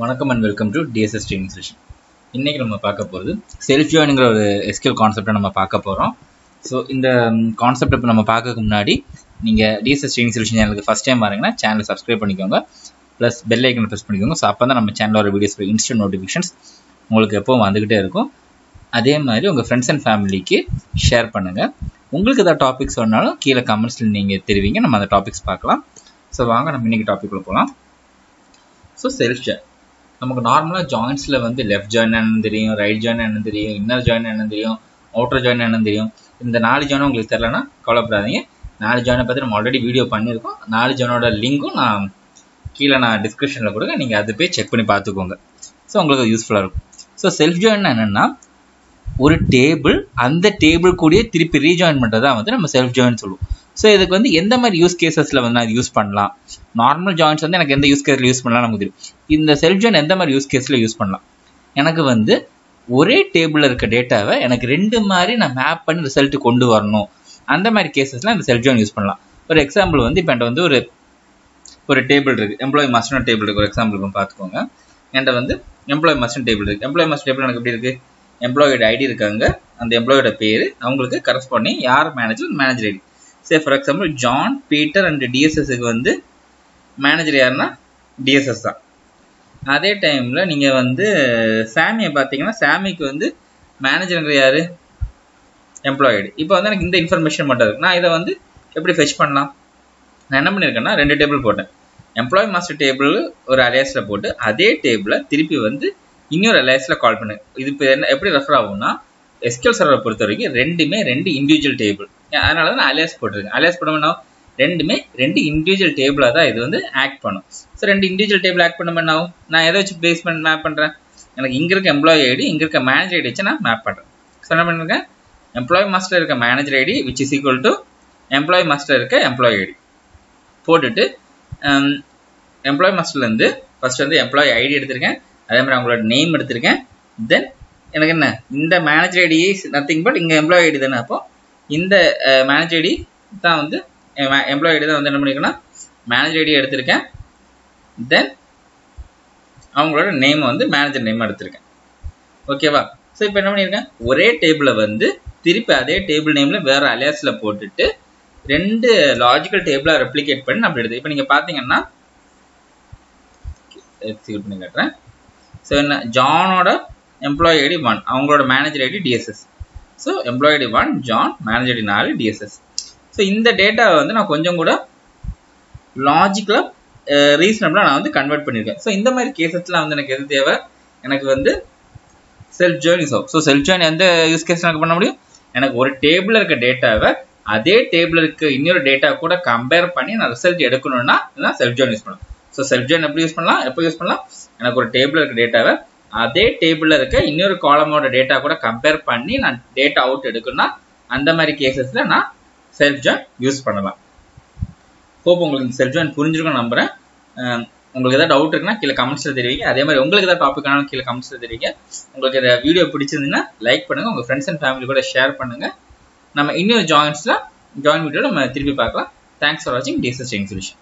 வணக்கம் and welcome to DSS training session. இன்னைக்கு நம்ம பார்க்க போறது செல்ஃப் ஜாயின்ங்கற ஒரு SQL கான்செப்ட்டை நம்ம பார்க்க போறோம். சோ இந்த கான்செப்ட் இப்ப நம்ம பார்க்கிறதுக்கு முன்னாடி நீங்க DSS training session சேனலுக்கு ஃபர்ஸ்ட் டைம் வரீங்கன்னா சேனலை சப்ஸ்கிரைப் பண்ணிக்கோங்க. ப்ளஸ் பெல் ஐகானை பிரஸ் பண்ணிக்கோங்க. சோ அப்பதான் நம்ம சேனல்ல வர வீடியோஸ் இன்ஸ்டன்ட் நோட்டிஃபிகேஷன்ஸ் உங்களுக்கு எப்பவும் வந்துகிட்டே இருக்கும். அதே மாதிரி உங்க ஃப்ரெண்ட்ஸ் அண்ட் ஃபேமிலிக்கு ஷேர் பண்ணுங்க. உங்களுக்கு ஏதாவது டாபிக்ஸ் வேணாலும் கீழே கமெண்ட்ஸ்ல நீங்க தெரிவிங்க. நம்ம அந்த டாபிக்ஸ் பார்க்கலாம். சோ வாங்க நம்ம இன்னைக்கு டாபிக்குள்ள போலாம். சோ செல்ஃப் ஜாயின் நமக்கு நார்மலா ஜாயின்ஸ்ல வந்து லெஃப்ட் ஜாயின் என்னன்னு தெரியும், ரைட் ஜாயின் என்னன்னு தெரியும், இன்னர் ஜாயின் என்னன்னு தெரியும், அவுட்டர் ஜாயின் என்னன்னு தெரியும். இந்த 4 ஜாயின் உங்களுக்கு தெரியலனா கவலைப்படாதீங்க. 4 ஜாயினை பத்தி நம்ம ஆல்ரெடி வீடியோ பண்ணியிருக்கோம். 4 ஜாயினோட லிங்க்கும் நான் கீழே டிஸ்கிரிப்ஷன்ல கொடுங்க. நீங்க அதை போய் செக் பண்ணி பார்த்துக்கோங்க. ஸோ உங்களுக்கு யூஸ்ஃபுல்லா இருக்கும். ஸோ செல்ஃப் ஜாயின் என்னன்னா ஒரு டேபிள், அந்த டேபிள் கூடயே திருப்பி ரீஜாயின் பண்றதா வந்து நம்ம செல்ஃப் ஜாயின் சொல்லுவோம். ஸோ இதுக்கு வந்து எந்த மாதிரி யூஸ் கேசஸ்ல வந்து நான் யூஸ் பண்ணலாம், நார்மல் ஜாயின்ஸ் வந்து எனக்கு எந்த யூஸ் கேஸ்ல யூஸ் பண்ணலாம் நமக்கு தெரியும். இந்த செல்ஃப் ஜாயின் எந்த மாதிரி யூஸ் கேஸ்ல யூஸ் பண்ணலாம், எனக்கு வந்து ஒரே டேபிள்ல இருக்க டேட்டாவை எனக்கு 2 மாதிரி நான் மேப் பண்ணி ரிசல்ட் கொண்டு வரணும். அந்த மாதிரி கேசஸ்ல இந்த செல்ஃப் ஜாயின் யூஸ் பண்ணலாம். ஒரு எக்ஸாம்பிள் வந்து இப்போ என்கிட்ட வந்து ஒரு டேபிள் இருக்கு, எம்ப்ளாயி மாஸ்டர் டேபிள் இருக்கு. ஒரு எக்ஸாம்பிள் பார்த்துக்கோங்க. என்கிட்ட வந்து எம்ப்ளாயி மாஸ்டர் டேபிள் இருக்கு. எம்ப்ளாயி மாஸ்டர் டேபிள் எனக்கு எப்படி இருக்கு, எம்ப்ளாயோட ஐடி இருக்காங்க, அந்த எம்ப்ளாயோட பேரு, அவங்களுக்கு கரஸ்பாண்டிங் யார் manager, manager ID. Say for example John, Peter and டிஎஸ்எஸ்க்கு வந்து மேனேஜர் யாருன்னா டிஎஸ்எஸ் தான். அதே டைம்ல நீங்க வந்து சாமியை பார்த்தீங்கன்னா சாமிக்கு வந்து மேனேஜருங்கிற யாரு, எம்ப்ளாய் ஐடி. இப்போ வந்து எனக்கு இந்த இன்ஃபர்மேஷன் மட்டும் இருக்கு. நான் இதை வந்து எப்படி ஃபெச் பண்ணலாம், நான் என்ன பண்ணியிருக்கேன்னா 2 டேபிள் போட்டேன். எம்ப்ளாய் மாஸ்டர் டேபிள் ஒரு அலையஸ்ல போட்டு அதே டேபிளை திருப்பி வந்து இன்னொரு அலையஸ்ல கால் பண்ணு. இது இப்போ என்ன எப்படி ரெஃபர் ஆகும்னா SQL சர்வரை பொறுத்த வரைக்கும் 2 இண்டிவிஜுவல் டேபிள். அதனால தான் நான் அலையஸ் போட்டிருக்கேன். அலையஸ் போட்டோம்னா 2 இண்டிவிஜுவல் டேபிளாக தான் இது வந்து ஆக்ட் பண்ணும். ஸோ 2 இண்டிவிஜுவல் டேபிள் ஆக்ட் பண்ண என்ன ஆகும், நான் எதை வச்சு பேஸ்மெண்ட் மேப் பண்ணுறேன், எனக்கு இங்கே இருக்க எம்ப்ளாயி ஐடி, இங்கே இருக்க மேனேஜர் ஐடி வச்சு நான் மேப் பண்ணுறேன். ஸோ என்ன பண்ணிருக்கேன், எம்ப்ளாயி மாஸ்டர் இருக்க manager ID which is equal to employee master இருக்க எம்ப்ளாயி ஐடி போட்டுட்டு எம்ப்ளாயி மாஸ்டர்லேருந்து ஃபர்ஸ்ட் வந்து எம்ப்ளாயி ஐடி எடுத்திருக்கேன், அதே மாதிரி அவங்களோட நேம் எடுத்திருக்கேன். தென் எனக்கு என்ன, இந்த manager ID is nothing but இங்கே எம்ப்ளாயி ஐடி தானே. அப்போ இந்த மேனேஜர் ஐடி தான் வந்து எம்ப்ளாயி ஐடி தான் வந்து என்ன பண்ணிருக்கேன்னா மேனேஜர் ஐடி எடுத்திருக்கேன். தென் அவங்களோட நேம் வந்து மேனேஜர் நேம் எடுத்திருக்கேன். ஓகேவா. ஸோ இப்போ என்ன பண்ணியிருக்கேன், ஒரே டேபிளை வந்து திருப்பி அதே டேபிள் நேம்ல வேற அலையஸ்ல போட்டுட்டு 2 லாஜிக்கல் டேபிளா ரெப்ளிகேட் பண்ணி அப்படி எடுத்து இப்போ நீங்க பாத்தீங்கன்னா எக்ஸிக்யூட் பண்ணி காட்டுறேன். ஸோ என்ன, ஜானோட எம்ப்ளாயி ஐடி 1, அவங்களோட manager ID DSS. So employee ID 1 John, manager ID 4 DSS. So இந்த டேட்டாவை வந்து நான் கொஞ்சம் கூட லாஜிக்கலா ரீசனபிளா நான் வந்து கன்வெர்ட் பண்ணியிருக்கேன். ஸோ இந்த மாதிரி கேசஸ்லாம் வந்து எனக்கு எது தேவை, எனக்கு வந்து செல்ஃப் ஜாயின் யூஸ் ஆகும். ஸோ செல்ஃப் ஜாயின் எந்த யூஸ் கேஸ் எனக்கு பண்ண முடியும், எனக்கு ஒரு டேபிள்ல இருக்க டேட்டாவை அதே டேபிள் இருக்க இன்னொரு டேட்டா கூட கம்பேர் பண்ணி நான் ரிசல்ட் எடுக்கணும்னா செல்ஃப் ஜாயின் யூஸ் பண்ணலாம். ஸோ செல்ஃப் ஜாயின் எப்படி யூஸ் பண்ணலாம், எப்போ யூஸ் பண்ணலாம், எனக்கு ஒரு டேபிள் இருக்க டேட்டாவை அதே டேபிள்ல இருக்க இன்னொரு காலமோட டேட்டா கூட கம்பேர் பண்ணி நான் டேட்டா அவுட் எடுக்கணும்னா அந்த மாதிரி கேசஸ்ல நான் செல்ஃப் ஜாயின் யூஸ் பண்ணலாம். ஹோப் உங்களுக்கு செல்ஃப் ஜாயின் புரிஞ்சிருக்கும் நம்புறேன். உங்களுக்கு ஏதாவது டவுட் இருக்குன்னா கீழே கமெண்ட்ஸ்ல தெரிவிங்க. அதே மாதிரி உங்களுக்கு ஏதாவது டாபிக் ஆனாலும் கீழே கமெண்ட்ஸ்ல தெரிவிங்க. உங்களுக்கு இந்த வீடியோ பிடிச்சிருந்தீங்கன்னா லைக் பண்ணுங்க, உங்க ஃப்ரெண்ட்ஸ் அண்ட் ஃபேமிலி கூட ஷேர் பண்ணுங்க. நம்ம இன்னொரு ஜாயின் வீடியோ நம்ம திருப்பி பார்க்கலாம். தேங்க்ஸ் ஃபார் வாட்சிங் DSS ட்ரைனிங் சொல்யூஷன்.